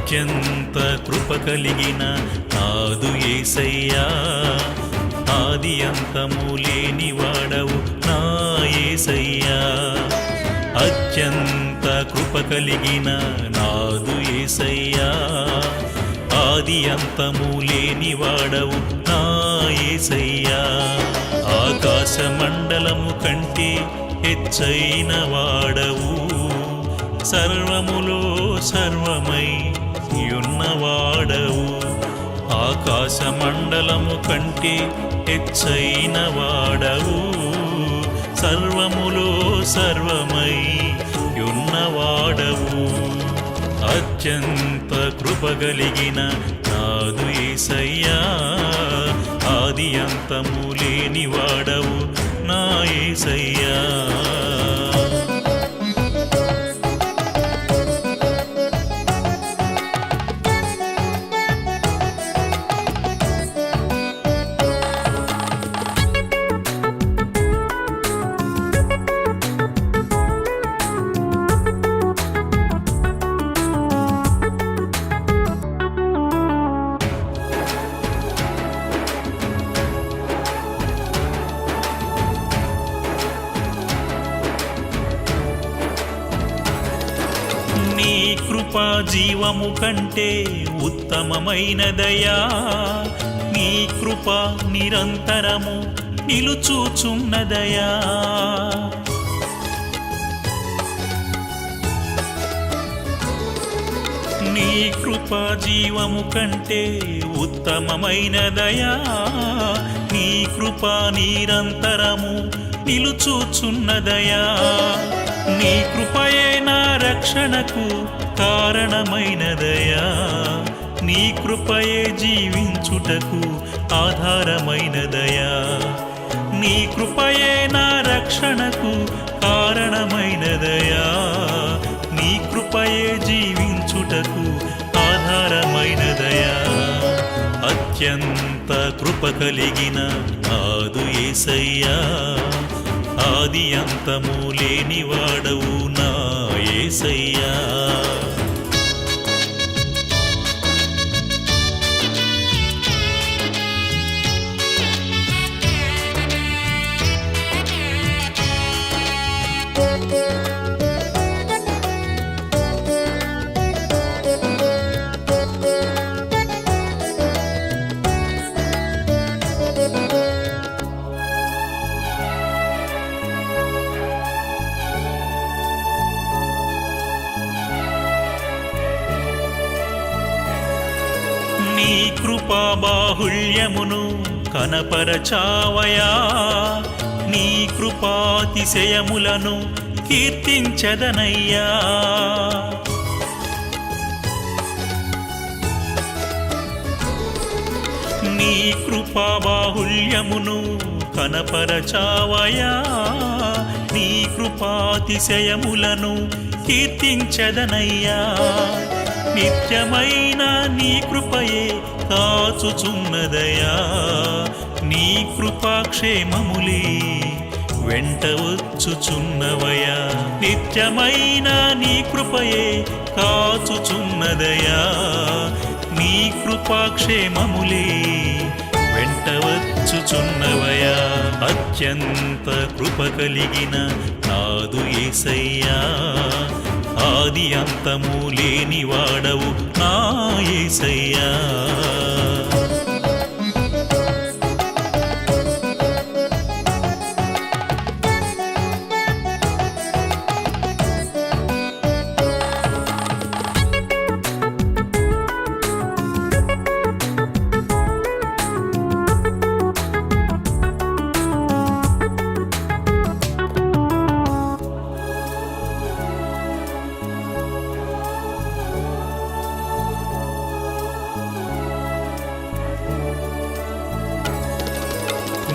అత్యంత కృప కలిగిన నాదు యేసయ్యా, ఆది అంతము లేని వాడవు నా యేసయ్యా. అత్యంత కృప కలిగిన నాదు యేసయ్యా, ఆది అంతము లేని వాడవు నా యేసయ్యా. ఆకాశ మండలము కంటే హెచ్చైన వాడవు, సర్వములో సర్వమై యున్నవాడవు. ఆకాశ మండలము కంటే హెచ్చైన వాడవు, సర్వములో సర్వమై యున్నవాడవు. అత్యంత కృప కలిగిన నాదు యేసయ్యా, ఆది అంతము లేని వాడవు నా యేసయ్యా. నీ కృపా జీవము కంటే ఉత్తమమైనదయా, నీ కృప నిరంతరము నిలుచుచున్నదయా. నీ కృపా జీవము కంటే ఉత్తమమైనదయా, నీ కృప నిరంతరము నిలుచుచున్నదయా. నీ కృపయే నా రక్షణకు కారణమైనదయా, నీ కృపయే జీవించుటకు ఆధారమైనదయా. నీ కృపయే నా రక్షణకు కారణమైనదయా, నీ కృపయే జీవించుటకు ఆధారమైనదయా. అత్యంత కృప కలిగిన నాదు యేసయ్యా, ఆది అంతము లేని వాడవు నా యేసయ్యా. నీ కృపా బాహుళ్యమును కనపరచావయా, నీ కృపాతిశయములను కీర్తించదనయ్యా. నీ కృపా బాహుళ్యమును కనపరచావయా, నీ కృపాతిశయములను కీర్తించదనయ్యా. నిత్యమైన నీ కృపయే కాచుచున్నదయా, నీ కృపాక్షేమములే వెంట వచ్చుచున్నవయా. నిత్యమైన నీ కృపయే కాచుచున్నదయా, నీ కృపాక్షేమములే వెంట వచ్చుచున్నవయా. అత్యంత కృప కలిగిన నాదు యేసయ్యా, ఆది అంతము లేని వాడవు నా యేసయ్యా.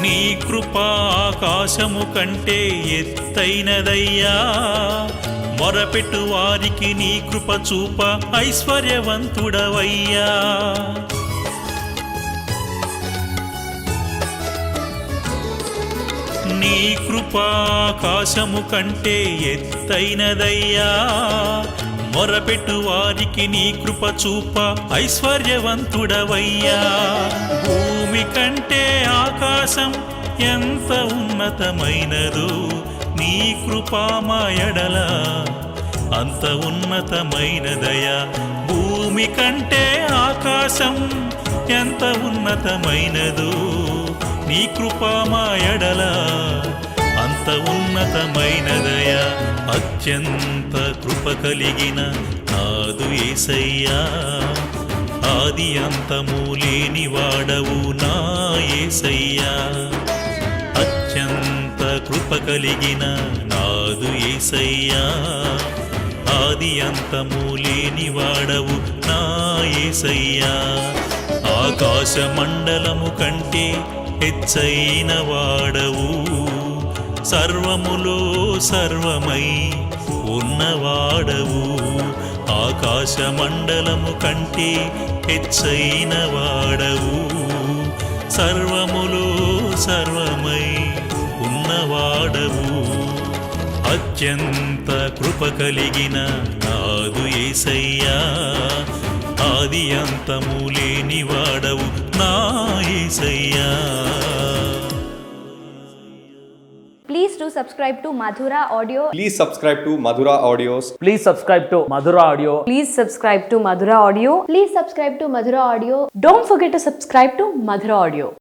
నీ కృప ఆకాశము కంటే ఎత్తైనదయ్యా, మొరపెట్టు వారికి నీ కృప చూప ఐశ్వర్యవంతుడవయ్యా. నీ కృప ఆకాశము కంటే ఎత్తైనదయ్యా, మొరపెట్టు వారికి నీ కృప చూప ఐశ్వర్యవంతుడవయ్యా. భూమి కంటే ఆకాశం ఎంత ఉన్నతమైనదో నీ కృపా మా ఎడల అంత ఉన్నతమైనదయా. భూమి కంటే ఆకాశం ఎంత ఉన్నతమైనదో నీ కృపా మా ఎడల అంత ఉన్నతమైనదయా. అత్యంత కృప కలిగిన నాదు యేసయ్యా, ఆది అంతము లేని వాడవు నా యేసయ్యా. అత్యంత కృప కలిగిన నాదు యేసయ్యా, ఆది అంతము లేని వాడవు నా యేసయ్యా. ఆకాశ మండలము కంటే హెచ్చైన వాడవు, సర్వములో సర్వమై ఉన్నవాడవు. ఆకాశ మండలము కంటే హెచ్చైన వాడవు, సర్వములో సర్వమై ఉన్నవాడవు. అత్యంత కృప కలిగిన నాదు యేసయ్యా, ఆది అంతము లేని వాడవు నా యేసయ్యా. Please do subscribe to Madhura Audio. Please subscribe to Madhura Audios. Please subscribe to Madhura Audio. Please subscribe to Madhura Audio. Please subscribe to Madhura Audio. Don't forget to subscribe to Madhura Audio.